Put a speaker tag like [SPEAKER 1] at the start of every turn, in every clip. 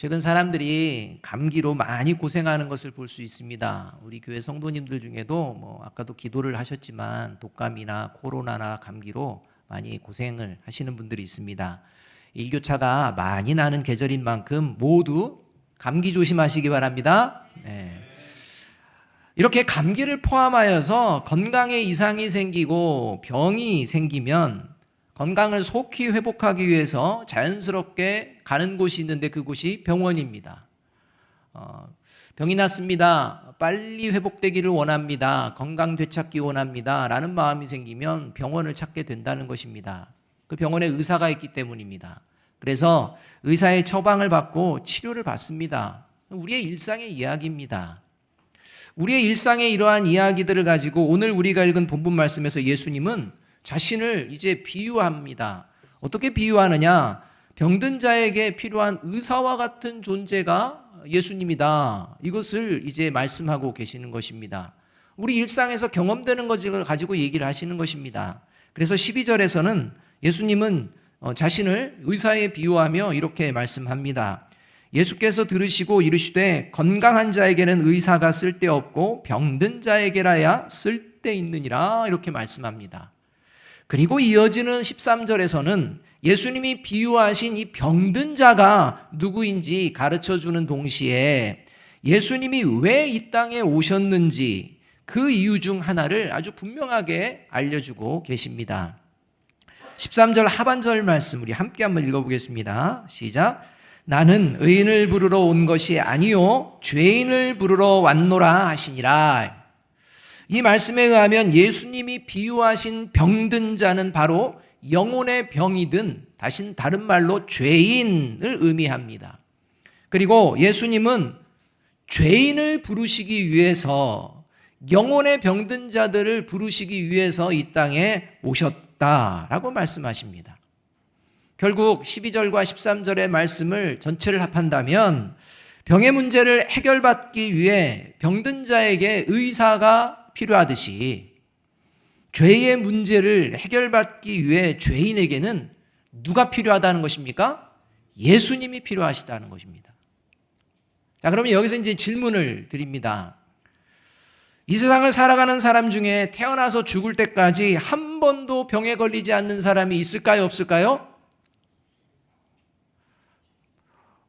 [SPEAKER 1] 최근 사람들이 감기로 많이 고생하는 것을 볼 수 있습니다. 우리 교회 성도님들 중에도 아까도 기도를 하셨지만 독감이나 코로나나 감기로 많이 고생을 하시는 분들이 있습니다. 일교차가 많이 나는 계절인 만큼 모두 감기 조심하시기 바랍니다. 네. 이렇게 감기를 포함하여서 건강에 이상이 생기고 병이 생기면 건강을 속히 회복하기 위해서 자연스럽게 가는 곳이 있는데 그곳이 병원입니다. 병이 났습니다. 빨리 회복되기를 원합니다. 건강 되찾기 원합니다. 라는 마음이 생기면 병원을 찾게 된다는 것입니다. 그 병원에 의사가 있기 때문입니다. 그래서 의사의 처방을 받고 치료를 받습니다. 우리의 일상의 이야기입니다. 우리의 일상의 이러한 이야기들을 가지고 오늘 우리가 읽은 본문 말씀에서 예수님은 자신을 이제 비유합니다. 어떻게 비유하느냐? 병든 자에게 필요한 의사와 같은 존재가 예수님이다. 이것을 이제 말씀하고 계시는 것입니다. 우리 일상에서 경험되는 것을 가지고 얘기를 하시는 것입니다. 그래서 12절에서는 예수님은 자신을 의사에 비유하며 이렇게 말씀합니다. 예수께서 들으시고 이르시되 건강한 자에게는 의사가 쓸데없고 병든 자에게라야 쓸데있느니라 이렇게 말씀합니다. 그리고 이어지는 13절에서는 예수님이 비유하신 이 병든 자가 누구인지 가르쳐주는 동시에 예수님이 왜 이 땅에 오셨는지 그 이유 중 하나를 아주 분명하게 알려주고 계십니다. 13절 하반절 말씀 우리 함께 한번 읽어보겠습니다. 시작. 나는 의인을 부르러 온 것이 아니요 죄인을 부르러 왔노라 하시니라. 이 말씀에 의하면 예수님이 비유하신 병든 자는 바로 영혼의 병이든 다른 말로 죄인을 의미합니다. 그리고 예수님은 죄인을 부르시기 위해서 영혼의 병든 자들을 부르시기 위해서 이 땅에 오셨다라고 말씀하십니다. 결국 12절과 13절의 말씀을 전체를 합한다면 병의 문제를 해결받기 위해 병든 자에게 의사가 필요하듯이 죄의 문제를 해결받기 위해 죄인에게는 누가 필요하다는 것입니까? 예수님이 필요하시다는 것입니다. 자, 그러면 여기서 이제 질문을 드립니다. 이 세상을 살아가는 사람 중에 태어나서 죽을 때까지 한 번도 병에 걸리지 않는 사람이 있을까요? 없을까요?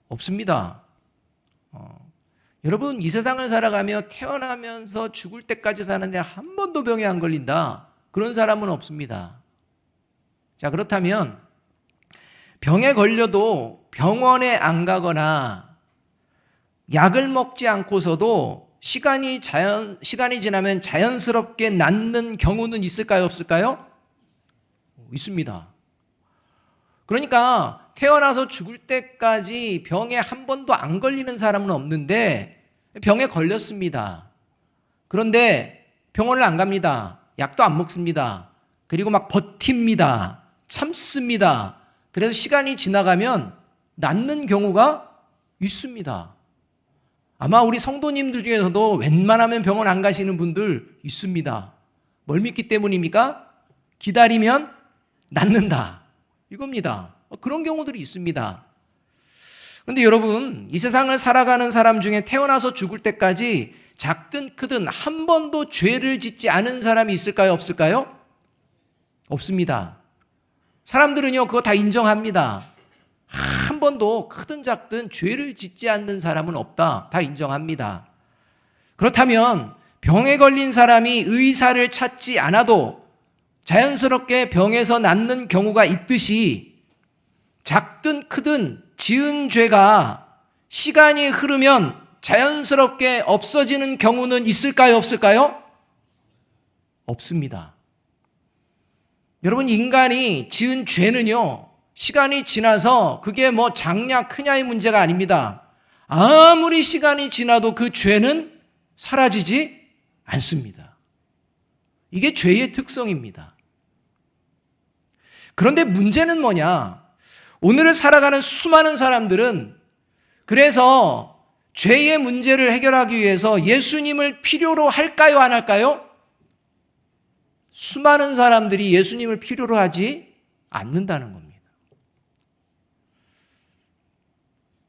[SPEAKER 1] 없습니다. 여러분, 이 세상을 살아가며 태어나면서 죽을 때까지 사는데 한 번도 병에 안 걸린다. 그런 사람은 없습니다. 자, 그렇다면 병에 걸려도 병원에 안 가거나 약을 먹지 않고서도 시간이 지나면 자연스럽게 낫는 경우는 있을까요? 없을까요? 있습니다. 그러니까 태어나서 죽을 때까지 병에 한 번도 안 걸리는 사람은 없는데 병에 걸렸습니다. 그런데 병원을 안 갑니다. 약도 안 먹습니다. 그리고 막 버팁니다. 참습니다. 그래서 시간이 지나가면 낫는 경우가 있습니다. 아마 우리 성도님들 중에서도 웬만하면 병원 안 가시는 분들 있습니다. 뭘 믿기 때문입니까? 기다리면 낫는다. 이겁니다. 그런 경우들이 있습니다. 그런데 여러분, 이 세상을 살아가는 사람 중에 태어나서 죽을 때까지 작든 크든 한 번도 죄를 짓지 않은 사람이 있을까요? 없을까요? 없습니다. 사람들은요, 그거 다 인정합니다. 한 번도 크든 작든 죄를 짓지 않는 사람은 없다. 다 인정합니다. 그렇다면 병에 걸린 사람이 의사를 찾지 않아도 자연스럽게 병에서 낫는 경우가 있듯이 작든 크든 지은 죄가 시간이 흐르면 자연스럽게 없어지는 경우는 있을까요? 없을까요? 없습니다. 여러분, 인간이 지은 죄는요, 시간이 지나서 그게 작냐 크냐의 문제가 아닙니다. 아무리 시간이 지나도 그 죄는 사라지지 않습니다. 이게 죄의 특성입니다. 그런데 문제는 뭐냐? 오늘을 살아가는 수많은 사람들은 그래서 죄의 문제를 해결하기 위해서 예수님을 필요로 할까요? 안 할까요? 수많은 사람들이 예수님을 필요로 하지 않는다는 겁니다.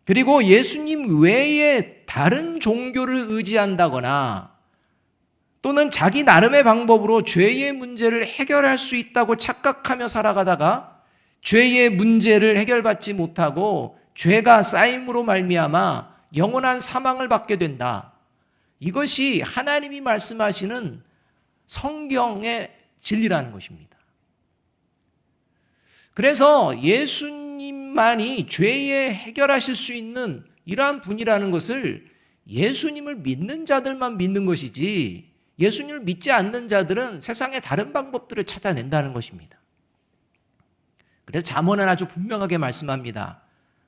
[SPEAKER 1] 그리고 예수님 외에 다른 종교를 의지한다거나 또는 자기 나름의 방법으로 죄의 문제를 해결할 수 있다고 착각하며 살아가다가 죄의 문제를 해결받지 못하고 죄가 쌓임으로 말미암아 영원한 사망을 받게 된다. 이것이 하나님이 말씀하시는 성경의 진리라는 것입니다. 그래서 예수님만이 죄에 해결하실 수 있는 이러한 분이라는 것을 예수님을 믿는 자들만 믿는 것이지 예수님을 믿지 않는 자들은 세상의 다른 방법들을 찾아낸다는 것입니다. 그래서 잠언은 아주 분명하게 말씀합니다.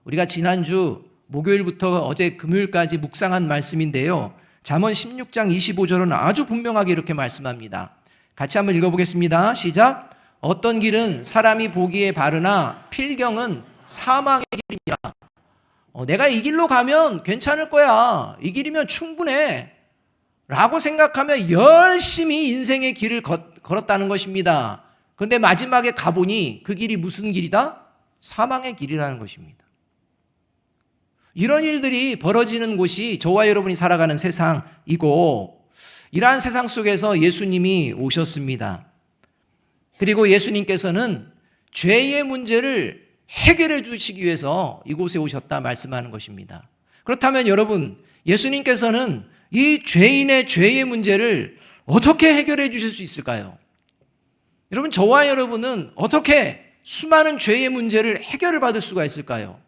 [SPEAKER 1] 우리가 지난주 목요일부터 어제 금요일까지 묵상한 말씀인데요. 잠언 16장 25절은 아주 분명하게 이렇게 말씀합니다. 같이 한번 읽어보겠습니다. 시작. 어떤 길은 사람이 보기에 바르나 필경은 사망의 길이니라. 내가 이 길로 가면 괜찮을 거야. 이 길이면 충분해. 라고 생각하며 열심히 인생의 길을 걸었다는 것입니다. 그런데 마지막에 가보니 그 길이 무슨 길이다? 사망의 길이라는 것입니다. 이런 일들이 벌어지는 곳이 저와 여러분이 살아가는 세상이고 이러한 세상 속에서 예수님이 오셨습니다. 그리고 예수님께서는 죄의 문제를 해결해 주시기 위해서 이곳에 오셨다 말씀하는 것입니다. 그렇다면 여러분, 예수님께서는 이 죄인의 죄의 문제를 어떻게 해결해 주실 수 있을까요? 여러분, 저와 여러분은 어떻게 수많은 죄의 문제를 해결을 받을 수가 있을까요?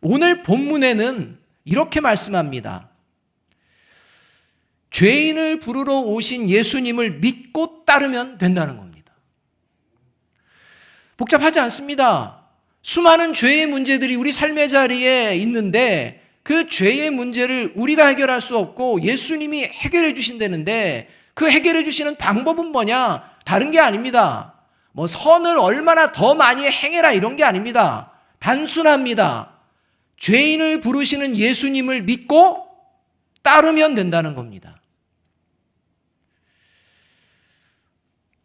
[SPEAKER 1] 오늘 본문에는 이렇게 말씀합니다. 죄인을 부르러 오신 예수님을 믿고 따르면 된다는 겁니다. 복잡하지 않습니다. 수많은 죄의 문제들이 우리 삶의 자리에 있는데 그 죄의 문제를 우리가 해결할 수 없고 예수님이 해결해 주신다는데 그 해결해 주시는 방법은 뭐냐? 다른 게 아닙니다. 선을 얼마나 더 많이 행해라 이런 게 아닙니다. 단순합니다. 죄인을 부르시는 예수님을 믿고 따르면 된다는 겁니다.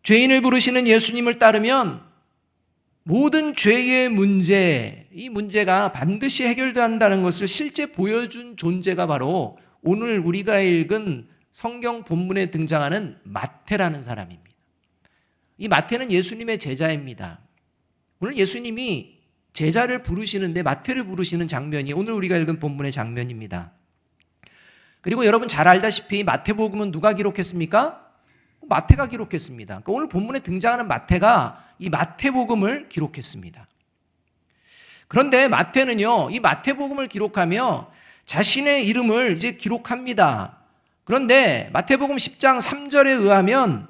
[SPEAKER 1] 죄인을 부르시는 예수님을 따르면 모든 죄의 문제, 이 문제가 반드시 해결된다는 것을 실제 보여준 존재가 바로 오늘 우리가 읽은 성경 본문에 등장하는 마태라는 사람입니다. 이 마태는 예수님의 제자입니다. 오늘 예수님이 제자를 부르시는데 마태를 부르시는 장면이 오늘 우리가 읽은 본문의 장면입니다. 그리고 여러분 잘 알다시피 마태복음은 누가 기록했습니까? 마태가 기록했습니다. 그러니까 오늘 본문에 등장하는 마태가 이 마태복음을 기록했습니다. 그런데 마태는요, 이 마태복음을 기록하며 자신의 이름을 이제 기록합니다. 그런데 마태복음 10장 3절에 의하면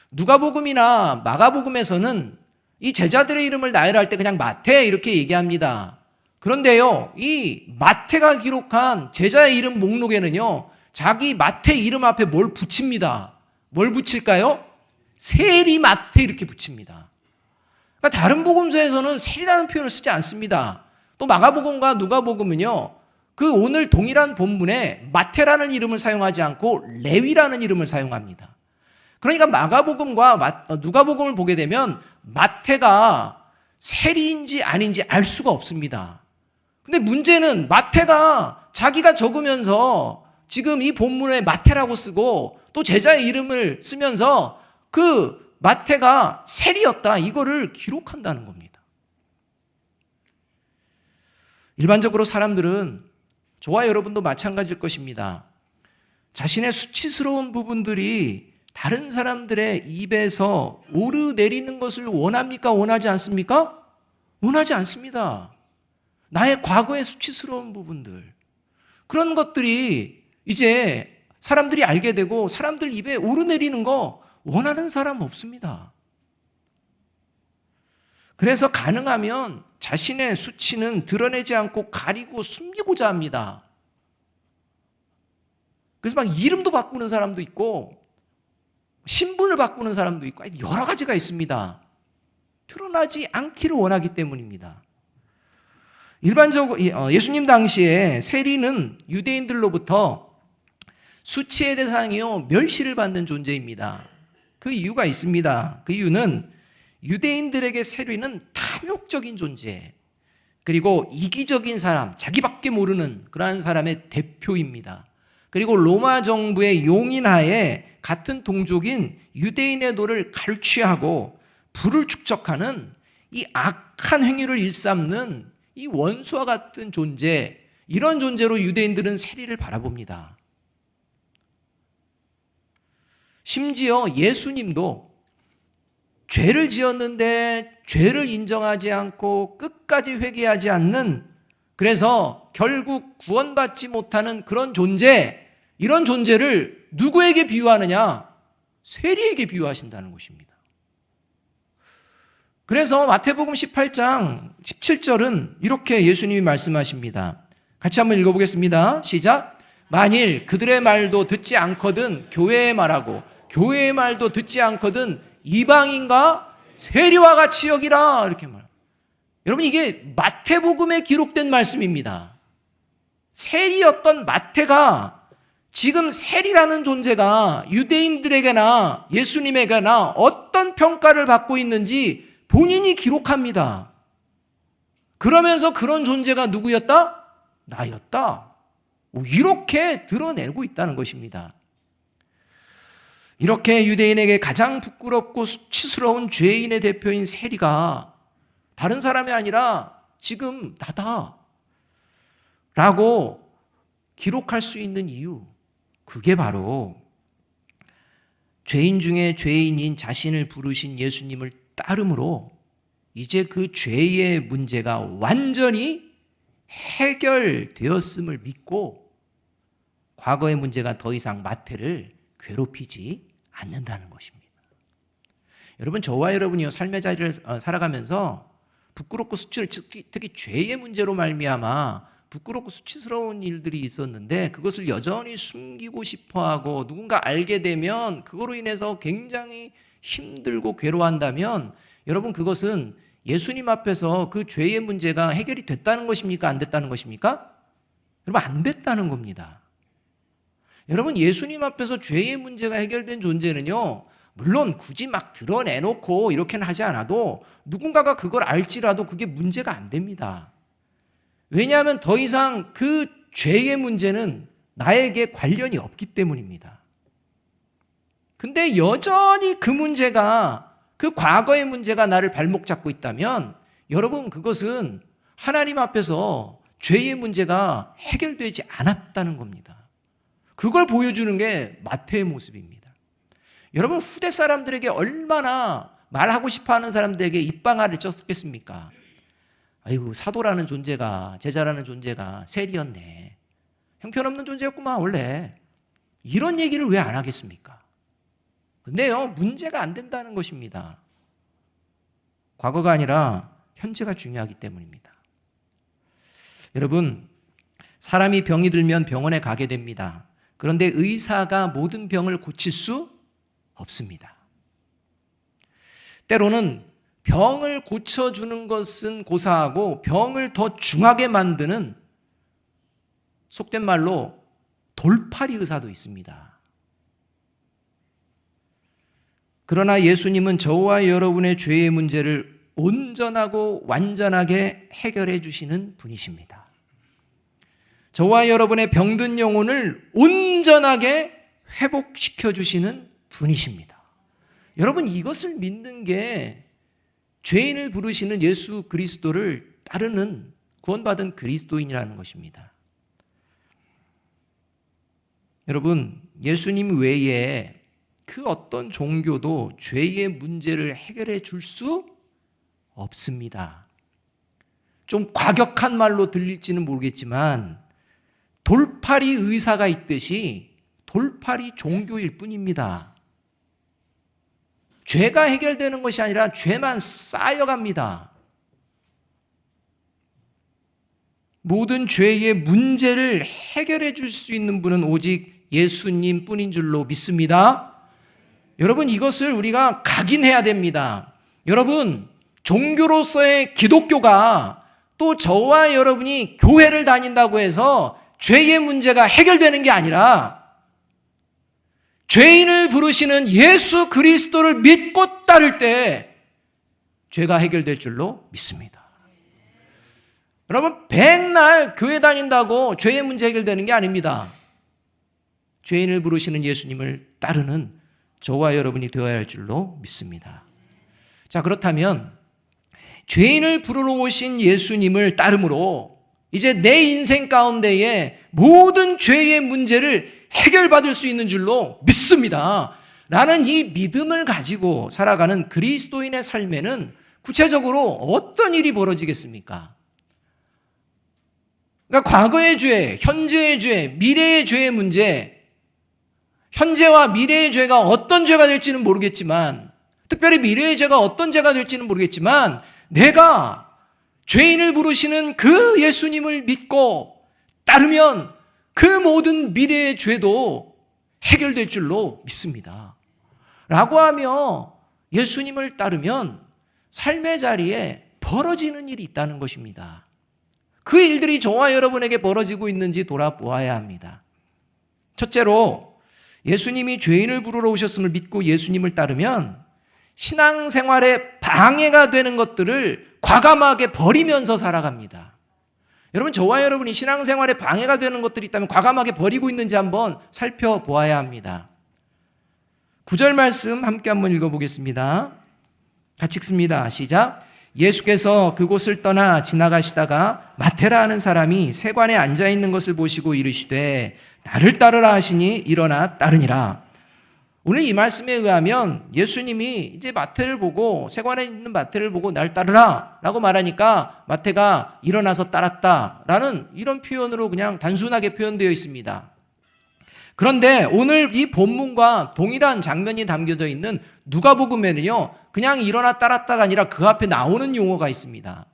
[SPEAKER 1] 누가복음이나 마가복음에서는 이 제자들의 이름을 나열할 때 그냥 마태 이렇게 얘기합니다. 그런데요, 이 마태가 기록한 제자의 이름 목록에는요, 자기 마태 이름 앞에 뭘 붙입니다. 뭘 붙일까요? 세리 마태 이렇게 붙입니다. 그러니까 다른 복음서에서는 세리라는 표현을 쓰지 않습니다. 또 마가복음과 누가복음은요, 그 오늘 동일한 본문에 마태라는 이름을 사용하지 않고 레위라는 이름을 사용합니다. 그러니까 마가복음과 누가복음을 보게 되면 마태가 세리인지 아닌지 알 수가 없습니다. 근데 문제는 마태가 자기가 적으면서 지금 이 본문에 마태라고 쓰고 또 제자의 이름을 쓰면서 그 마태가 세리였다 이거를 기록한다는 겁니다. 일반적으로 사람들은 저와 여러분도 마찬가지일 것입니다. 자신의 수치스러운 부분들이 다른 사람들의 입에서 오르내리는 것을 원합니까? 원하지 않습니까? 원하지 않습니다. 나의 과거의 수치스러운 부분들, 그런 것들이 이제 사람들이 알게 되고 사람들 입에 오르내리는 거 원하는 사람 없습니다. 그래서 가능하면 자신의 수치는 드러내지 않고 가리고 숨기고자 합니다. 그래서 막 이름도 바꾸는 사람도 있고 신분을 바꾸는 사람도 있고 여러 가지가 있습니다. 드러나지 않기를 원하기 때문입니다. 일반적으로 예수님 당시에 세리는 유대인들로부터 수치의 대상이요 멸시를 받는 존재입니다. 그 이유가 있습니다. 그 이유는 유대인들에게 세리는 탐욕적인 존재, 그리고 이기적인 사람, 자기밖에 모르는 그러한 사람의 대표입니다. 그리고 로마 정부의 용인하에 같은 동족인 유대인의 도를 갈취하고 부를 축적하는 이 악한 행위를 일삼는 이 원수와 같은 존재, 이런 존재로 유대인들은 세리를 바라봅니다. 심지어 예수님도 죄를 지었는데 죄를 인정하지 않고 끝까지 회개하지 않는, 그래서 결국 구원받지 못하는 그런 존재, 이런 존재를 누구에게 비유하느냐? 세리에게 비유하신다는 것입니다. 그래서 마태복음 18장 17절은 이렇게 예수님이 말씀하십니다. 같이 한번 읽어보겠습니다. 시작. 만일 그들의 말도 듣지 않거든 교회의 말하고 교회의 말도 듣지 않거든 이방인과 세리와 같이 여기라, 이렇게 말. 여러분, 이게 마태복음에 기록된 말씀입니다. 세리였던 마태가 지금 세리라는 존재가 유대인들에게나 예수님에게나 어떤 평가를 받고 있는지 본인이 기록합니다. 그러면서 그런 존재가 누구였다? 나였다. 이렇게 드러내고 있다는 것입니다. 이렇게 유대인에게 가장 부끄럽고 수치스러운 죄인의 대표인 세리가 다른 사람이 아니라 지금 나다 라고 기록할 수 있는 이유, 그게 바로 죄인 중에 죄인인 자신을 부르신 예수님을 따름으로 이제 그 죄의 문제가 완전히 해결되었음을 믿고 과거의 문제가 더 이상 마태를 괴롭히지 않는다는 것입니다. 여러분, 저와 여러분이 삶의 자리를 살아가면서 부끄럽고 특히 죄의 문제로 말미암아 부끄럽고 수치스러운 일들이 있었는데 그것을 여전히 숨기고 싶어하고 누군가 알게 되면 그거로 인해서 굉장히 힘들고 괴로워한다면, 여러분, 그것은 예수님 앞에서 그 죄의 문제가 해결이 됐다는 것입니까? 안 됐다는 것입니까? 여러분, 안 됐다는 겁니다. 여러분, 예수님 앞에서 죄의 문제가 해결된 존재는요, 물론 굳이 막 드러내놓고 이렇게는 하지 않아도 누군가가 그걸 알지라도 그게 문제가 안 됩니다. 왜냐하면 더 이상 그 죄의 문제는 나에게 관련이 없기 때문입니다. 근데 여전히 그 문제가, 그 과거의 문제가 나를 발목 잡고 있다면 여러분, 그것은 하나님 앞에서 죄의 문제가 해결되지 않았다는 겁니다. 그걸 보여주는 게 마태의 모습입니다. 여러분, 후대 사람들에게 얼마나 말하고 싶어하는 사람들에게 입방아를 쳤겠습니까? 아이고, 사도라는 존재가, 제자라는 존재가 세리였네, 형편없는 존재였구만 원래, 이런 얘기를 왜 안 하겠습니까? 근데요, 문제가 안 된다는 것입니다. 과거가 아니라 현재가 중요하기 때문입니다. 여러분, 사람이 병이 들면 병원에 가게 됩니다. 그런데 의사가 모든 병을 고칠 수 없습니다. 때로는 병을 고쳐주는 것은 고사하고 병을 더 중하게 만드는, 속된 말로 돌팔이 의사도 있습니다. 그러나 예수님은 저와 여러분의 죄의 문제를 온전하고 완전하게 해결해 주시는 분이십니다. 저와 여러분의 병든 영혼을 온전하게 회복시켜 주시는 분이십니다. 여러분, 이것을 믿는 게 죄인을 부르시는 예수 그리스도를 따르는 구원받은 그리스도인이라는 것입니다. 여러분, 예수님 외에 그 어떤 종교도 죄의 문제를 해결해 줄 수 없습니다. 좀 과격한 말로 들릴지는 모르겠지만 돌팔이 의사가 있듯이 돌팔이 종교일 뿐입니다. 죄가 해결되는 것이 아니라 죄만 쌓여갑니다. 모든 죄의 문제를 해결해 줄 수 있는 분은 오직 예수님 뿐인 줄로 믿습니다. 여러분, 이것을 우리가 각인해야 됩니다. 여러분, 종교로서의 기독교가 또 저와 여러분이 교회를 다닌다고 해서 죄의 문제가 해결되는 게 아니라 죄인을 부르시는 예수 그리스도를 믿고 따를 때 죄가 해결될 줄로 믿습니다. 여러분, 백날 교회 다닌다고 죄의 문제 해결되는 게 아닙니다. 죄인을 부르시는 예수님을 따르는 저와 여러분이 되어야 할 줄로 믿습니다. 자, 그렇다면 죄인을 부르러 오신 예수님을 따름으로 이제 내 인생 가운데에 모든 죄의 문제를 해결받을 수 있는 줄로 믿습니다. 라는 이 믿음을 가지고 살아가는 그리스도인의 삶에는 구체적으로 어떤 일이 벌어지겠습니까? 그러니까 과거의 죄, 현재의 죄, 미래의 죄의 문제, 현재와 미래의 죄가 어떤 죄가 될지는 모르겠지만, 특별히 미래의 죄가 어떤 죄가 될지는 모르겠지만, 내가 죄인을 부르시는 그 예수님을 믿고 따르면 그 모든 미래의 죄도 해결될 줄로 믿습니다. 라고 하며 예수님을 따르면 삶의 자리에 벌어지는 일이 있다는 것입니다. 그 일들이 저와 여러분에게 벌어지고 있는지 돌아보아야 합니다. 첫째로 예수님이 죄인을 부르러 오셨음을 믿고 예수님을 따르면 신앙생활에 방해가 되는 것들을 과감하게 버리면서 살아갑니다. 여러분, 저와 여러분이 신앙생활에 방해가 되는 것들이 있다면 과감하게 버리고 있는지 한번 살펴보아야 합니다. 9절 말씀 함께 한번 읽어보겠습니다. 같이 읽습니다. 시작. 예수께서 그곳을 떠나 지나가시다가 마태라 하는 사람이 세관에 앉아있는 것을 보시고 이르시되 나를 따르라 하시니 일어나 따르니라. 오늘 이 말씀에 의하면 예수님이 이제 마태를 보고, 세관에 있는 마태를 보고 날 따르라 라고 말하니까 마태가 일어나서 따랐다 라는 이런 표현으로 그냥 단순하게 표현되어 있습니다. 그런데 오늘 이 본문과 동일한 장면이 담겨져 있는 누가복음에는요, 그냥 일어나 따랐다가 아니라 그 앞에 나오는 용어가 있습니다.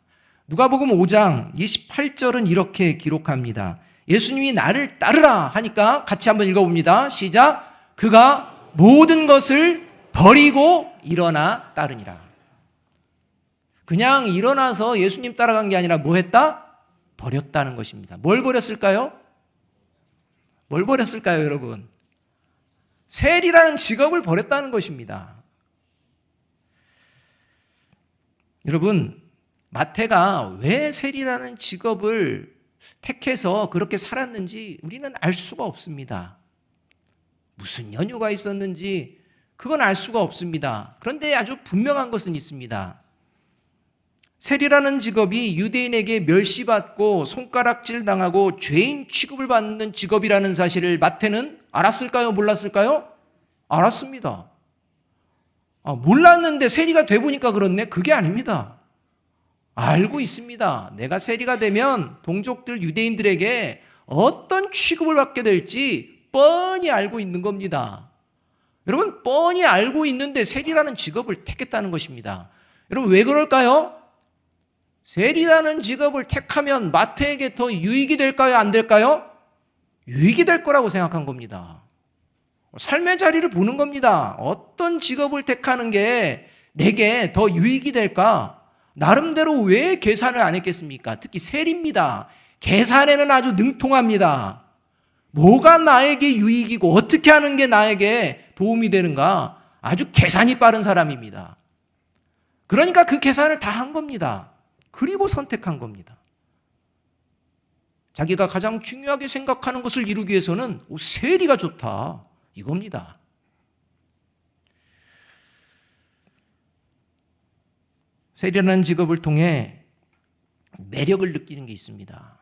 [SPEAKER 1] 누가복음 5장 28절은 이렇게 기록합니다. 예수님이 나를 따르라 하니까 같이 한번 읽어봅니다. 시작. 그가 모든 것을 버리고 일어나 따르니라. 그냥 일어나서 예수님 따라간 게 아니라 뭐 했다? 버렸다는 것입니다. 뭘 버렸을까요? 뭘 버렸을까요, 여러분? 세리라는 직업을 버렸다는 것입니다. 여러분, 마태가 왜 세리라는 직업을 택해서 그렇게 살았는지 우리는 알 수가 없습니다. 무슨 연유가 있었는지 그건 알 수가 없습니다. 그런데 아주 분명한 것은 있습니다. 세리라는 직업이 유대인에게 멸시받고 손가락질 당하고 죄인 취급을 받는 직업이라는 사실을 마태는 알았을까요? 몰랐을까요? 알았습니다. 몰랐는데 세리가 돼보니까 그렇네? 그게 아닙니다. 알고 있습니다. 내가 세리가 되면 동족들 유대인들에게 어떤 취급을 받게 될지 뻔히 알고 있는 겁니다. 여러분, 뻔히 알고 있는데 세리라는 직업을 택했다는 것입니다. 여러분, 왜 그럴까요? 세리라는 직업을 택하면 마태에게 더 유익이 될까요? 안 될까요? 유익이 될 거라고 생각한 겁니다. 삶의 자리를 보는 겁니다. 어떤 직업을 택하는 게 내게 더 유익이 될까? 나름대로 왜 계산을 안 했겠습니까? 특히 세리입니다. 계산에는 아주 능통합니다. 뭐가 나에게 유익이고 어떻게 하는 게 나에게 도움이 되는가? 아주 계산이 빠른 사람입니다. 그러니까 그 계산을 다 한 겁니다. 그리고 선택한 겁니다. 자기가 가장 중요하게 생각하는 것을 이루기 위해서는 세리가 좋다, 이겁니다. 세리라는 직업을 통해 매력을 느끼는 게 있습니다.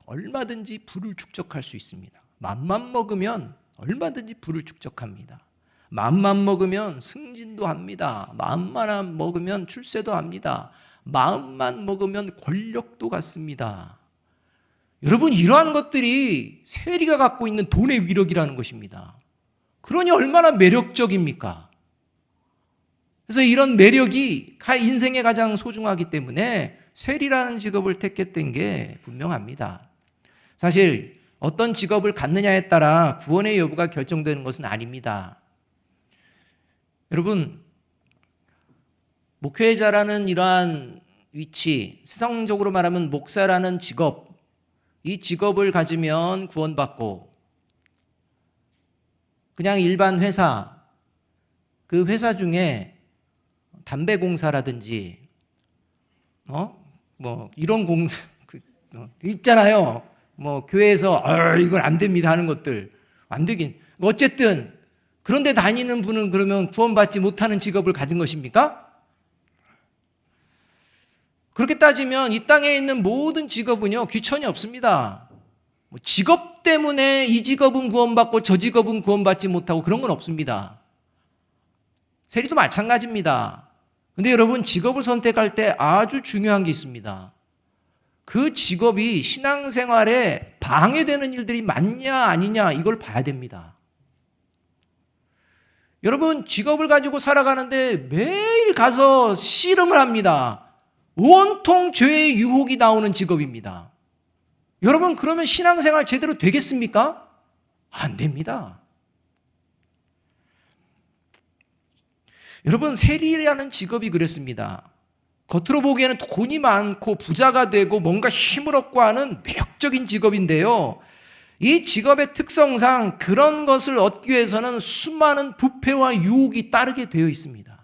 [SPEAKER 1] 얼마든지 부를 축적할 수 있습니다. 맘만 먹으면 얼마든지 부를 축적합니다. 맘만 먹으면 승진도 합니다. 마음만 먹으면 출세도 합니다. 마음만 먹으면 권력도 갖습니다. 여러분, 이러한 것들이 세리가 갖고 있는 돈의 위력이라는 것입니다. 그러니 얼마나 매력적입니까? 그래서 이런 매력이 인생에 가장 소중하기 때문에 세리라는 직업을 택했던 게 분명합니다. 사실 어떤 직업을 갖느냐에 따라 구원의 여부가 결정되는 것은 아닙니다. 여러분, 목회자라는 이러한 위치, 세상적으로 말하면 목사라는 직업, 이 직업을 가지면 구원받고, 그냥 일반 회사, 그 회사 중에 담배 공사라든지 이런 공사, 있잖아요. 뭐 교회에서 이건 안 됩니다 하는 것들 안 되긴. 어쨌든 그런데 다니는 분은 그러면 구원받지 못하는 직업을 가진 것입니까? 그렇게 따지면 이 땅에 있는 모든 직업은요 귀천이 없습니다. 뭐 직업 때문에 이 직업은 구원받고 저 직업은 구원받지 못하고 그런 건 없습니다. 세리도 마찬가지입니다. 근데 여러분 직업을 선택할 때 아주 중요한 게 있습니다. 그 직업이 신앙생활에 방해되는 일들이 많냐 아니냐 이걸 봐야 됩니다. 여러분 직업을 가지고 살아가는데 매일 가서 씨름을 합니다. 온통 죄의 유혹이 나오는 직업입니다. 여러분 그러면 신앙생활 제대로 되겠습니까? 안 됩니다. 여러분 세리라는 직업이 그랬습니다. 겉으로 보기에는 돈이 많고 부자가 되고 뭔가 힘을 얻고 하는 매력적인 직업인데요. 이 직업의 특성상 그런 것을 얻기 위해서는 수많은 부패와 유혹이 따르게 되어 있습니다.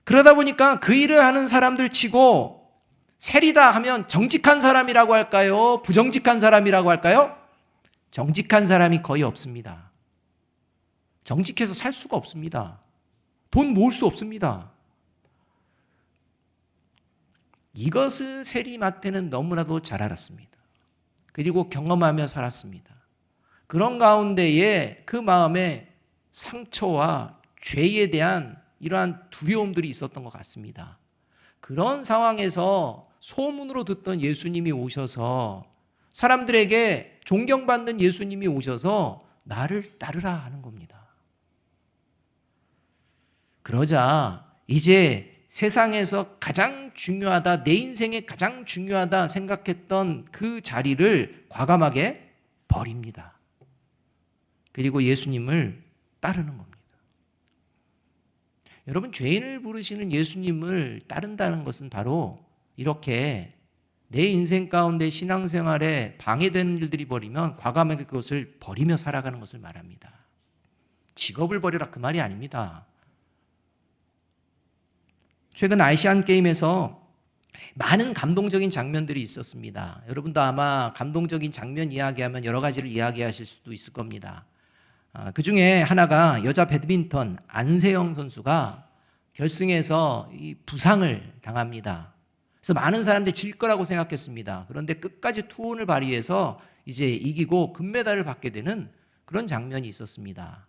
[SPEAKER 1] 그러다 보니까 그 일을 하는 사람들 치고 세리다 하면 정직한 사람이라고 할까요? 부정직한 사람이라고 할까요? 정직한 사람이 거의 없습니다. 정직해서 살 수가 없습니다. 돈 모을 수 없습니다. 이것을 세리마태는 너무나도 잘 알았습니다. 그리고 경험하며 살았습니다. 그런 가운데에 그 마음에 상처와 죄에 대한 이러한 두려움들이 있었던 것 같습니다. 그런 상황에서 소문으로 듣던 예수님이 오셔서 사람들에게 존경받는 예수님이 오셔서 나를 따르라 하는 겁니다. 그러자 이제 세상에서 가장 중요하다, 내 인생에 가장 중요하다 생각했던 그 자리를 과감하게 버립니다. 그리고 예수님을 따르는 겁니다. 여러분 죄인을 부르시는 예수님을 따른다는 것은 바로 이렇게 내 인생 가운데 신앙생활에 방해되는 일들이 벌이면 과감하게 그것을 버리며 살아가는 것을 말합니다. 직업을 버려라 그 말이 아닙니다. 최근 아시안게임에서 많은 감동적인 장면들이 있었습니다. 여러분도 아마 감동적인 장면 이야기하면 여러 가지를 이야기하실 수도 있을 겁니다. 그 중에 하나가 여자 배드민턴 안세영 선수가 결승에서 이 부상을 당합니다. 그래서 많은 사람들이 질 거라고 생각했습니다. 그런데 끝까지 투혼을 발휘해서 이제 이기고 금메달을 받게 되는 그런 장면이 있었습니다.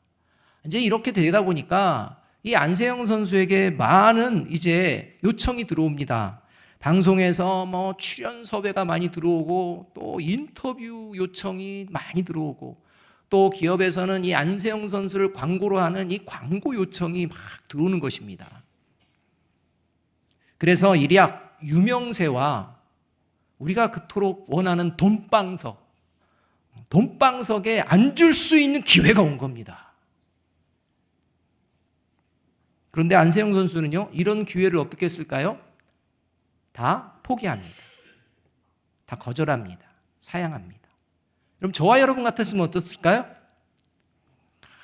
[SPEAKER 1] 이제 이렇게 되다 보니까 이 안세영 선수에게 많은 이제 요청이 들어옵니다. 방송에서 뭐 출연 섭외가 많이 들어오고 또 인터뷰 요청이 많이 들어오고 또 기업에서는 이 안세영 선수를 광고로 하는 이 광고 요청이 막 들어오는 것입니다. 그래서 일약 유명세와 우리가 그토록 원하는 돈방석에 앉을 수 있는 기회가 온 겁니다. 그런데 안세영 선수는요, 이런 기회를 어떻게 했을까요? 다 포기합니다. 다 거절합니다. 사양합니다. 그럼 저와 여러분 같았으면 어떻을까요?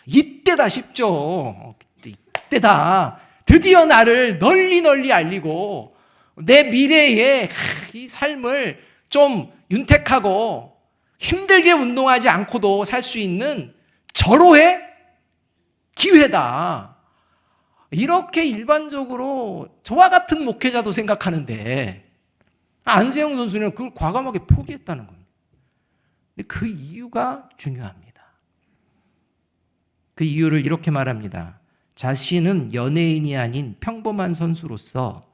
[SPEAKER 1] 이때다 싶죠. 이때다. 드디어 나를 널리 알리고 내 미래의 이 삶을 좀 윤택하고 힘들게 운동하지 않고도 살 수 있는 절호의 기회다. 이렇게 일반적으로 저와 같은 목회자도 생각하는데 안세영 선수는 그걸 과감하게 포기했다는 겁니다. 근데 그 이유가 중요합니다. 그 이유를 이렇게 말합니다. 자신은 연예인이 아닌 평범한 선수로서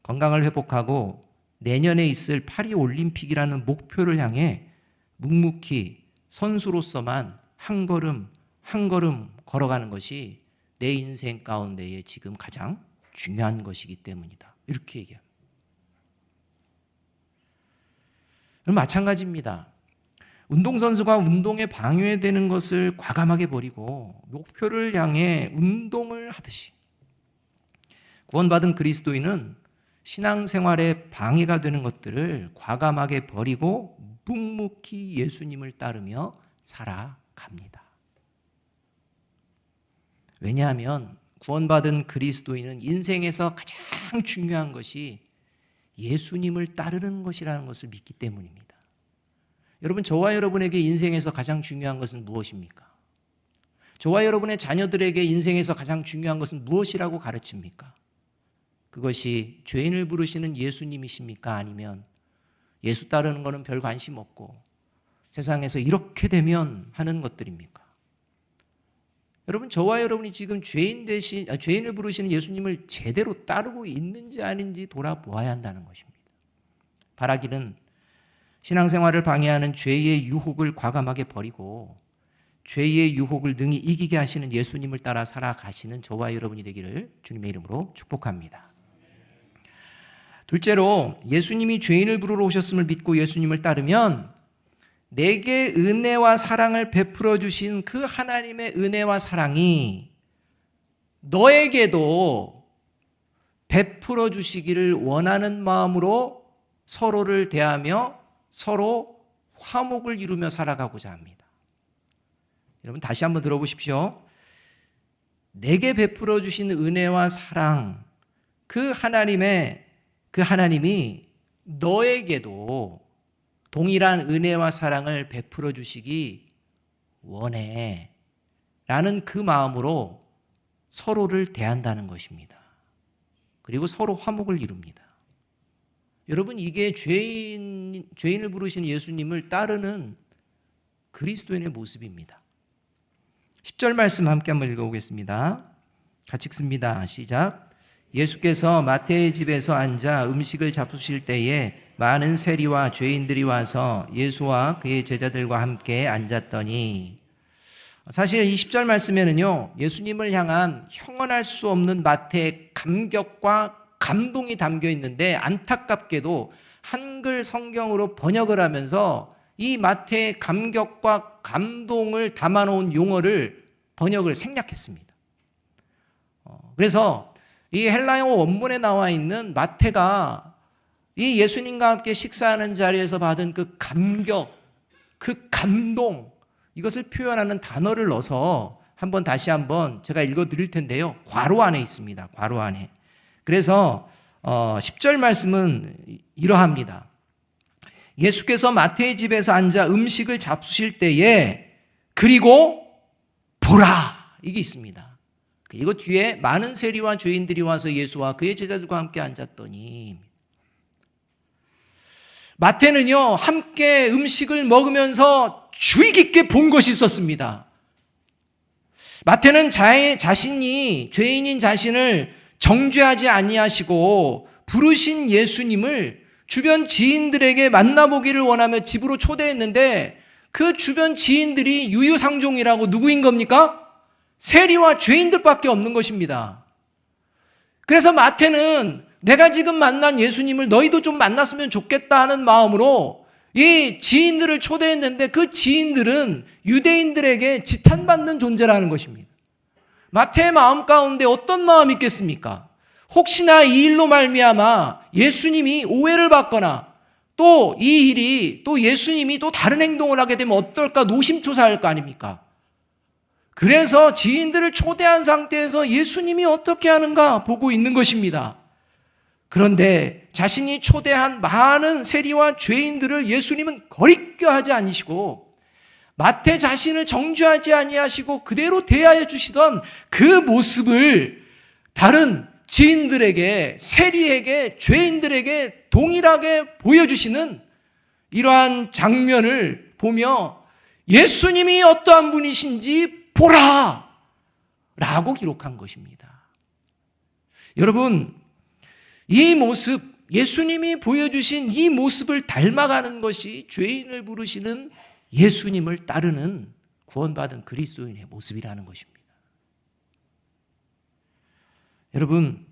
[SPEAKER 1] 건강을 회복하고 내년에 있을 파리 올림픽이라는 목표를 향해 묵묵히 선수로서만 한 걸음 한 걸음 걸어가는 것이 내 인생 가운데에 지금 가장 중요한 것이기 때문이다. 이렇게 얘기합니다. 마찬가지입니다. 운동선수가 운동에 방해되는 것을 과감하게 버리고 목표를 향해 운동을 하듯이 구원받은 그리스도인은 신앙생활에 방해가 되는 것들을 과감하게 버리고 묵묵히 예수님을 따르며 살아갑니다. 왜냐하면 구원받은 그리스도인은 인생에서 가장 중요한 것이 예수님을 따르는 것이라는 것을 믿기 때문입니다. 여러분, 저와 여러분에게 인생에서 가장 중요한 것은 무엇입니까? 저와 여러분의 자녀들에게 인생에서 가장 중요한 것은 무엇이라고 가르칩니까? 그것이 죄인을 부르시는 예수님이십니까? 아니면 예수 따르는 것은 별 관심 없고 세상에서 이렇게 되면 하는 것들입니까? 여러분, 저와 여러분이 지금 죄인을 부르시는 예수님을 제대로 따르고 있는지 아닌지 돌아보아야 한다는 것입니다. 바라기는 신앙생활을 방해하는 죄의 유혹을 과감하게 버리고 죄의 유혹을 능히 이기게 하시는 예수님을 따라 살아가시는 저와 여러분이 되기를 주님의 이름으로 축복합니다. 둘째로, 예수님이 죄인을 부르러 오셨음을 믿고 예수님을 따르면 내게 은혜와 사랑을 베풀어 주신 그 하나님의 은혜와 사랑이 너에게도 베풀어 주시기를 원하는 마음으로 서로를 대하며 서로 화목을 이루며 살아가고자 합니다. 여러분, 다시 한번 들어보십시오. 내게 베풀어 주신 은혜와 사랑, 그 하나님이 너에게도 동일한 은혜와 사랑을 베풀어 주시기 원해 라는 그 마음으로 서로를 대한다는 것입니다. 그리고 서로 화목을 이룹니다. 여러분, 이게 죄인을 부르신 예수님을 따르는 그리스도인의 모습입니다. 10절 말씀 함께 한번 읽어보겠습니다. 같이 읽습니다. 시작. 예수께서 마태의 집에서 앉아 음식을 잡수실 때에 많은 세리와 죄인들이 와서 예수와 그의 제자들과 함께 앉았더니, 사실 이 10절 말씀에는요, 예수님을 향한 형언할 수 없는 마태의 감격과 감동이 담겨 있는데, 안타깝게도 한글 성경으로 번역을 하면서 이 마태의 감격과 감동을 담아놓은 용어를 번역을 생략했습니다. 그래서 이 헬라어 원문에 나와 있는 마태가 이 예수님과 함께 식사하는 자리에서 받은 그 감격, 그 감동, 이것을 표현하는 단어를 넣어서 다시 한번 제가 읽어 드릴 텐데요. 괄호 안에 있습니다. 괄호 안에. 그래서 10절 말씀은 이러합니다. 예수께서 마태의 집에서 앉아 음식을 잡수실 때에 그리고 보라, 이게 있습니다. 그리고 뒤에 많은 세리와 죄인들이 와서 예수와 그의 제자들과 함께 앉았더니, 마태는요, 함께 음식을 먹으면서 주의 깊게 본 것이 있었습니다. 마태는 자신이 죄인인 자신을 정죄하지 아니하시고 부르신 예수님을 주변 지인들에게 만나보기를 원하며 집으로 초대했는데, 그 주변 지인들이 유유상종이라고 누구인 겁니까? 세리와 죄인들밖에 없는 것입니다. 그래서 마태는 내가 지금 만난 예수님을 너희도 좀 만났으면 좋겠다 하는 마음으로 이 지인들을 초대했는데, 그 지인들은 유대인들에게 지탄받는 존재라는 것입니다. 마태의 마음 가운데 어떤 마음이 있겠습니까? 혹시나 이 일로 말미암아 예수님이 오해를 받거나 또 이 일이 또 예수님이 또 다른 행동을 하게 되면 어떨까 노심초사할 거 아닙니까? 그래서 지인들을 초대한 상태에서 예수님이 어떻게 하는가 보고 있는 것입니다. 그런데 자신이 초대한 많은 세리와 죄인들을 예수님은 거리껴 하지 않으시고 마태 자신을 정죄하지 아니하시고 그대로 대하여 주시던 그 모습을 다른 지인들에게, 세리에게, 죄인들에게 동일하게 보여주시는 이러한 장면을 보며 예수님이 어떠한 분이신지 보라! 라고 기록한 것입니다. 여러분, 이 모습, 예수님이 보여주신 이 모습을 닮아가는 것이 죄인을 부르시는 예수님을 따르는 구원받은 그리스도인의 모습이라는 것입니다. 여러분,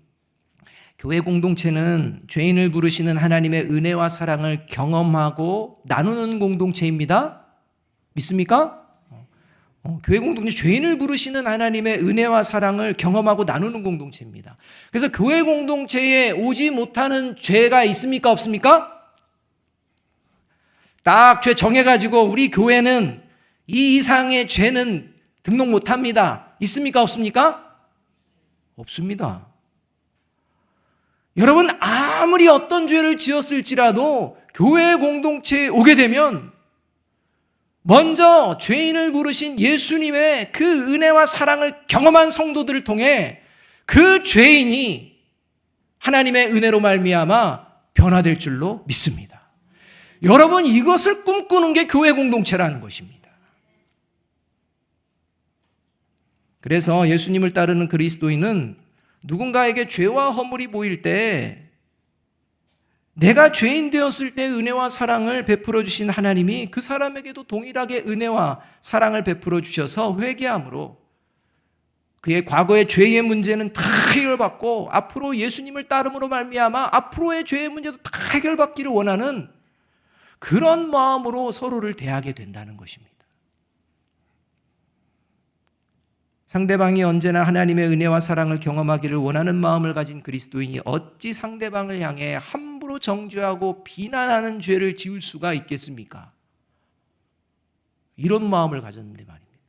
[SPEAKER 1] 교회 공동체는 죄인을 부르시는 하나님의 은혜와 사랑을 경험하고 나누는 공동체입니다. 믿습니까? 교회 공동체, 죄인을 부르시는 하나님의 은혜와 사랑을 경험하고 나누는 공동체입니다. 그래서 교회 공동체에 오지 못하는 죄가 있습니까? 없습니까? 딱 죄 정해가지고 우리 교회는 이 이상의 죄는 등록 못합니다. 있습니까? 없습니까? 없습니다. 여러분, 아무리 어떤 죄를 지었을지라도 교회 공동체에 오게 되면 먼저 죄인을 부르신 예수님의 그 은혜와 사랑을 경험한 성도들을 통해 그 죄인이 하나님의 은혜로 말미암아 변화될 줄로 믿습니다. 여러분, 이것을 꿈꾸는 게 교회 공동체라는 것입니다. 그래서 예수님을 따르는 그리스도인은 누군가에게 죄와 허물이 보일 때 내가 죄인 되었을 때 은혜와 사랑을 베풀어 주신 하나님이 그 사람에게도 동일하게 은혜와 사랑을 베풀어 주셔서 회개함으로 그의 과거의 죄의 문제는 다 해결받고 앞으로 예수님을 따름으로 말미암아 앞으로의 죄의 문제도 다 해결받기를 원하는 그런 마음으로 서로를 대하게 된다는 것입니다. 상대방이 언제나 하나님의 은혜와 사랑을 경험하기를 원하는 마음을 가진 그리스도인이 어찌 상대방을 향해 함부로 정죄하고 비난하는 죄를 지을 수가 있겠습니까? 이런 마음을 가졌는데 말입니다.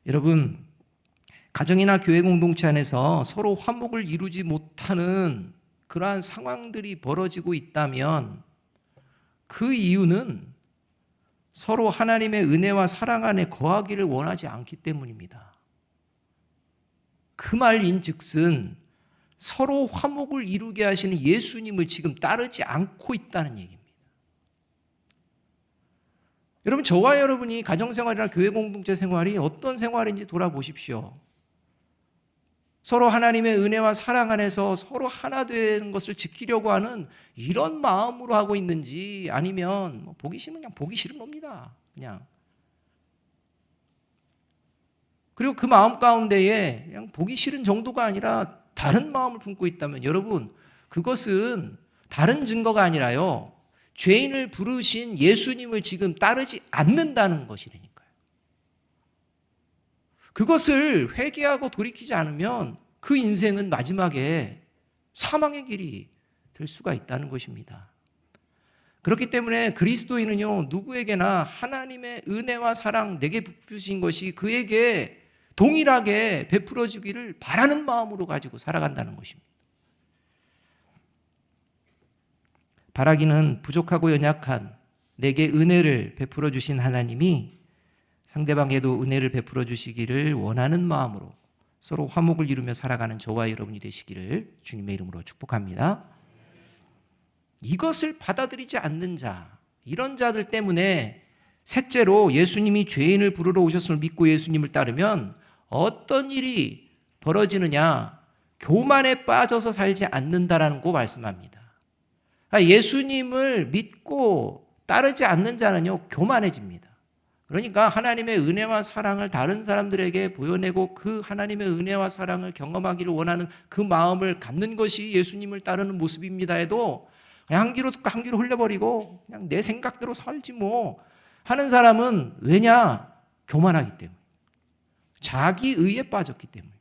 [SPEAKER 1] 여러분, 가정이나 교회 공동체 안에서 서로 화목을 이루지 못하는 그러한 상황들이 벌어지고 있다면 그 이유는 서로 하나님의 은혜와 사랑 안에 거하기를 원하지 않기 때문입니다. 그 말인즉슨 서로 화목을 이루게 하시는 예수님을 지금 따르지 않고 있다는 얘기입니다. 여러분, 저와 여러분이 가정생활이나 교회 공동체 생활이 어떤 생활인지 돌아보십시오. 서로 하나님의 은혜와 사랑 안에서 서로 하나 되는 것을 지키려고 하는 이런 마음으로 하고 있는지 아니면 보기 싫으면 그냥 보기 싫은 겁니다. 그냥. 그리고 그 마음 가운데에 그냥 보기 싫은 정도가 아니라 다른 마음을 품고 있다면 여러분, 그것은 다른 증거가 아니라요, 죄인을 부르신 예수님을 지금 따르지 않는다는 것이라니까요. 그것을 회개하고 돌이키지 않으면 그 인생은 마지막에 사망의 길이 될 수가 있다는 것입니다. 그렇기 때문에 그리스도인은요, 누구에게나 하나님의 은혜와 사랑 내게 베푸신 것이 그에게 동일하게 베풀어주기를 바라는 마음으로 가지고 살아간다는 것입니다. 바라기는 부족하고 연약한 내게 은혜를 베풀어 주신 하나님이 상대방에도 은혜를 베풀어 주시기를 원하는 마음으로 서로 화목을 이루며 살아가는 저와 여러분이 되시기를 주님의 이름으로 축복합니다. 이것을 받아들이지 않는 자, 이런 자들 때문에 셋째로 예수님이 죄인을 부르러 오셨음을 믿고 예수님을 따르면 어떤 일이 벌어지느냐, 교만에 빠져서 살지 않는다라는 거 말씀합니다. 예수님을 믿고 따르지 않는 자는요, 교만해집니다. 그러니까 하나님의 은혜와 사랑을 다른 사람들에게 보여내고 그 하나님의 은혜와 사랑을 경험하기를 원하는 그 마음을 갖는 것이 예수님을 따르는 모습입니다 해도 그냥 한 귀로 흘려버리고 그냥 내 생각대로 살지 뭐 하는 사람은 왜냐? 교만하기 때문에. 자기 의에 빠졌기 때문에.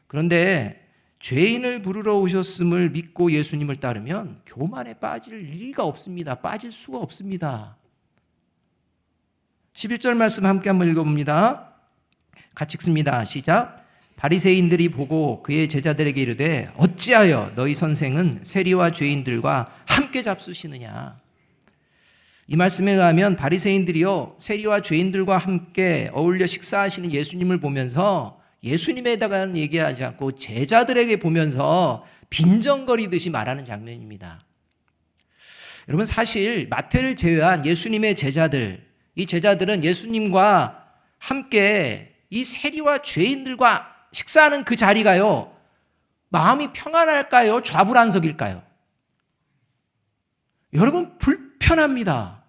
[SPEAKER 1] 그런데 죄인을 부르러 오셨음을 믿고 예수님을 따르면 교만에 빠질 리가 없습니다. 빠질 수가 없습니다. 11절 말씀 함께 한번 읽어봅니다. 같이 읽습니다. 시작. 바리새인들이 보고 그의 제자들에게 이르되 어찌하여 너희 선생은 세리와 죄인들과 함께 잡수시느냐. 이 말씀에 의하면 바리새인들이요, 세리와 죄인들과 함께 어울려 식사하시는 예수님을 보면서 예수님에다가 얘기하지 않고 제자들에게 보면서 빈정거리듯이 말하는 장면입니다. 여러분, 사실 마태를 제외한 예수님의 제자들, 이 제자들은 예수님과 함께 이 세리와 죄인들과 식사하는 그 자리가요, 마음이 평안할까요? 좌불안석일까요? 여러분, 불편합니다.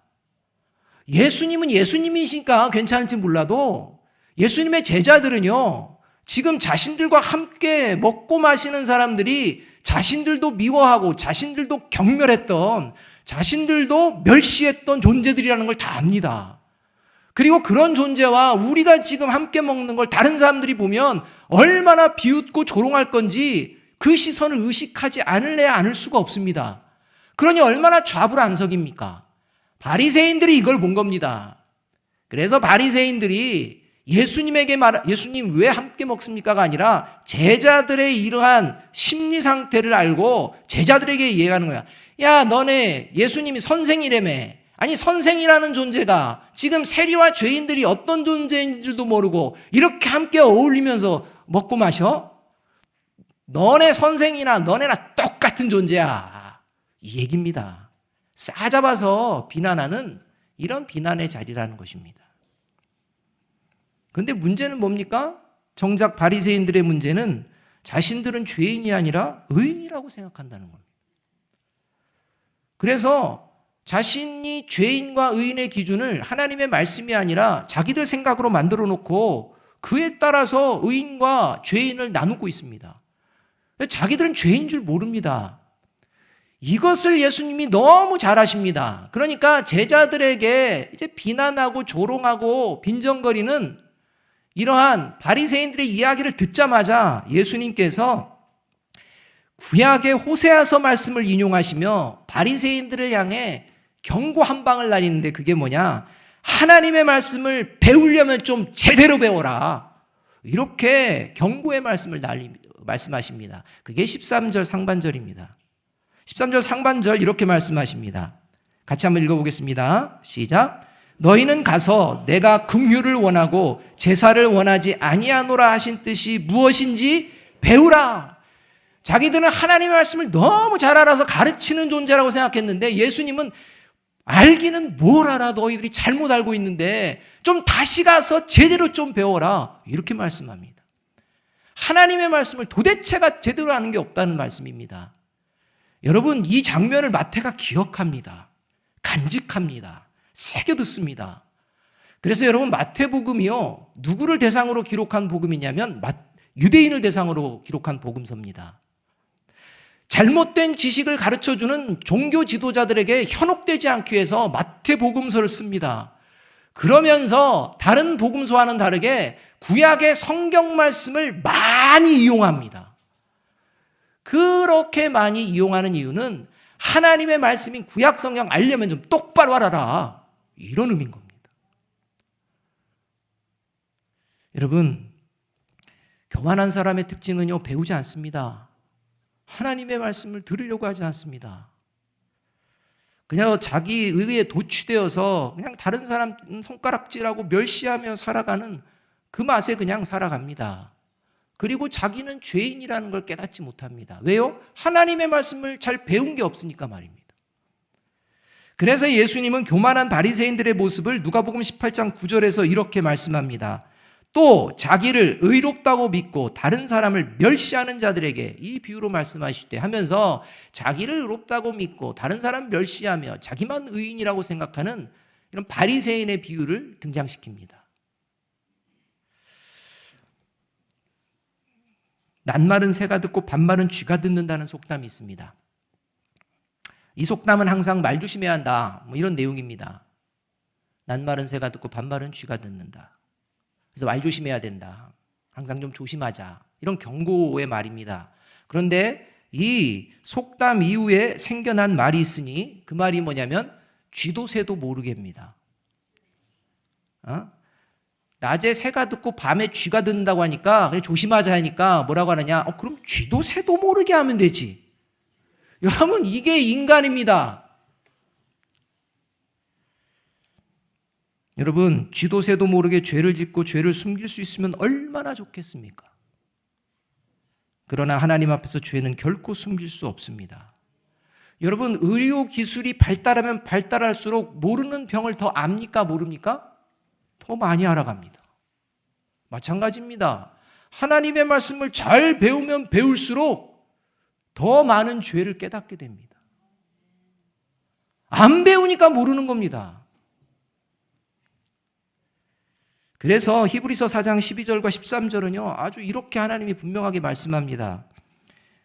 [SPEAKER 1] 예수님은 예수님이시니까 괜찮을지 몰라도 예수님의 제자들은요, 지금 자신들과 함께 먹고 마시는 사람들이 자신들도 미워하고 자신들도 경멸했던, 자신들도 멸시했던 존재들이라는 걸 다 압니다. 그리고 그런 존재와 우리가 지금 함께 먹는 걸 다른 사람들이 보면 얼마나 비웃고 조롱할 건지 그 시선을 의식하지 않을래야 않을 수가 없습니다. 그러니 얼마나 좌불안석입니까? 바리새인들이 이걸 본 겁니다. 그래서 바리새인들이 예수님 왜 함께 먹습니까가 아니라 제자들의 이러한 심리 상태를 알고 제자들에게 이해하는 거야. 야, 너네 예수님이 선생이라며. 아니, 선생이라는 존재가 지금 세리와 죄인들이 어떤 존재인 줄도 모르고 이렇게 함께 어울리면서 먹고 마셔? 너네 선생이나 너네나 똑같은 존재야. 이 얘기입니다. 싸잡아서 비난하는 이런 비난의 자리라는 것입니다. 그런데 문제는 뭡니까? 정작 바리새인들의 문제는 자신들은 죄인이 아니라 의인이라고 생각한다는 겁니다. 그래서 자신이 죄인과 의인의 기준을 하나님의 말씀이 아니라 자기들 생각으로 만들어 놓고 그에 따라서 의인과 죄인을 나누고 있습니다. 자기들은 죄인 줄 모릅니다. 이것을 예수님이 너무 잘 아십니다. 그러니까 제자들에게 이제 비난하고 조롱하고 빈정거리는 이러한 바리새인들의 이야기를 듣자마자 예수님께서 구약의 호세아서 말씀을 인용하시며 바리새인들을 향해 경고 한 방을 날리는데 그게 뭐냐? 하나님의 말씀을 배우려면 좀 제대로 배워라. 이렇게 경고의 말씀을 말씀하십니다. 그게 13절 상반절입니다. 13절 상반절 이렇게 말씀하십니다. 같이 한번 읽어보겠습니다. 시작. 너희는 가서 내가 긍휼을 원하고 제사를 원하지 아니하노라 하신 뜻이 무엇인지 배우라. 자기들은 하나님의 말씀을 너무 잘 알아서 가르치는 존재라고 생각했는데 예수님은 알기는 뭘 알아? 너희들이 잘못 알고 있는데 좀 다시 가서 제대로 좀 배워라. 이렇게 말씀합니다. 하나님의 말씀을 도대체가 제대로 아는 게 없다는 말씀입니다. 여러분, 이 장면을 마태가 기억합니다. 간직합니다. 새겨 듣습니다. 그래서 여러분, 마태복음이요, 누구를 대상으로 기록한 복음이냐면 유대인을 대상으로 기록한 복음서입니다. 잘못된 지식을 가르쳐주는 종교 지도자들에게 현혹되지 않기 위해서 마태복음서를 씁니다. 그러면서 다른 복음서와는 다르게 구약의 성경 말씀을 많이 이용합니다. 그렇게 많이 이용하는 이유는 하나님의 말씀인 구약 성경 알려면 좀 똑바로 알아라. 이런 의미인 겁니다. 여러분, 교만한 사람의 특징은요, 배우지 않습니다. 하나님의 말씀을 들으려고 하지 않습니다. 그냥 자기 의에 도취되어서 그냥 다른 사람 손가락질하고 멸시하며 살아가는 그 맛에 그냥 살아갑니다. 그리고 자기는 죄인이라는 걸 깨닫지 못합니다. 왜요? 하나님의 말씀을 잘 배운 게 없으니까 말입니다. 그래서 예수님은 교만한 바리새인들의 모습을 누가복음 18장 9절에서 이렇게 말씀합니다. 또 자기를 의롭다고 믿고 다른 사람을 멸시하는 자들에게 이 비유로 말씀하실 때 하면서 자기를 의롭다고 믿고 다른 사람을 멸시하며 자기만 의인이라고 생각하는 이런 바리새인의 비유를 등장시킵니다. 낱말은 새가 듣고 반말은 쥐가 듣는다는 속담이 있습니다. 이 속담은 항상 말 조심해야 한다, 이런 내용입니다. 낱말은 새가 듣고 반말은 쥐가 듣는다. 그래서 말 조심해야 된다. 항상 좀 조심하자. 이런 경고의 말입니다. 그런데 이 속담 이후에 생겨난 말이 있으니 그 말이 뭐냐면 쥐도 새도 모르게입니다. 낮에 새가 듣고 밤에 쥐가 듣는다고 하니까 그냥 조심하자 하니까 뭐라고 하느냐? 그럼 쥐도 새도 모르게 하면 되지. 여러분, 이게 인간입니다. 여러분, 쥐도 새도 모르게 죄를 짓고 죄를 숨길 수 있으면 얼마나 좋겠습니까? 그러나 하나님 앞에서 죄는 결코 숨길 수 없습니다. 여러분, 의료 기술이 발달하면 발달할수록 모르는 병을 더 압니까? 모릅니까? 더 많이 알아갑니다. 마찬가지입니다. 하나님의 말씀을 잘 배우면 배울수록 더 많은 죄를 깨닫게 됩니다. 안 배우니까 모르는 겁니다. 그래서 히브리서 4장 12절과 13절은요, 아주 이렇게 하나님이 분명하게 말씀합니다.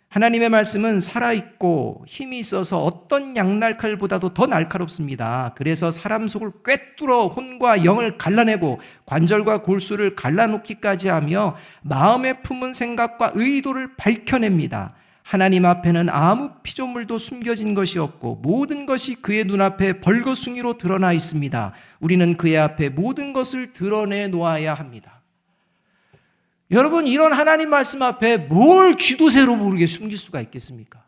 [SPEAKER 1] 하나님의 말씀은 살아있고 힘이 있어서 어떤 양날칼보다도 더 날카롭습니다. 그래서 사람 속을 꿰뚫어 혼과 영을 갈라내고 관절과 골수를 갈라놓기까지 하며 마음에 품은 생각과 의도를 밝혀냅니다. 하나님 앞에는 아무 피조물도 숨겨진 것이 없고 모든 것이 그의 눈앞에 벌거숭이로 드러나 있습니다. 우리는 그의 앞에 모든 것을 드러내 놓아야 합니다. 여러분, 이런 하나님 말씀 앞에 뭘 쥐도새로 모르게 숨길 수가 있겠습니까?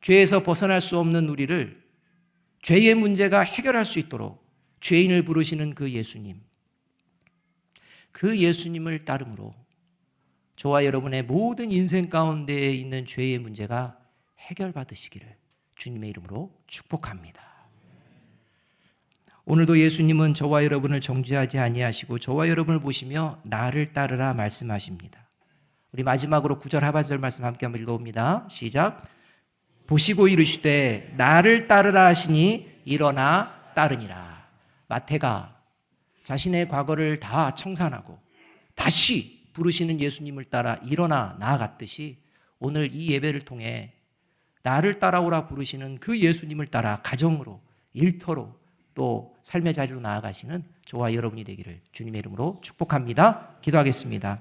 [SPEAKER 1] 죄에서 벗어날 수 없는 우리를 죄의 문제가 해결할 수 있도록 죄인을 부르시는 그 예수님, 그 예수님을 따름으로 저와 여러분의 모든 인생 가운데에 있는 죄의 문제가 해결받으시기를 주님의 이름으로 축복합니다. 오늘도 예수님은 저와 여러분을 정죄하지 아니하시고 저와 여러분을 보시며 나를 따르라 말씀하십니다. 우리 마지막으로 9절 하반절 말씀 함께 한번 읽어봅니다. 시작. 보시고 이르시되 나를 따르라 하시니 일어나 따르니라. 마태가 자신의 과거를 다 청산하고 다시 부르시는 예수님을 따라 일어나 나아갔듯이 오늘 이 예배를 통해 나를 따라오라 부르시는 그 예수님을 따라 가정으로, 일터로, 또 삶의 자리로 나아가시는 저와 여러분이 되기를 주님의 이름으로 축복합니다. 기도하겠습니다.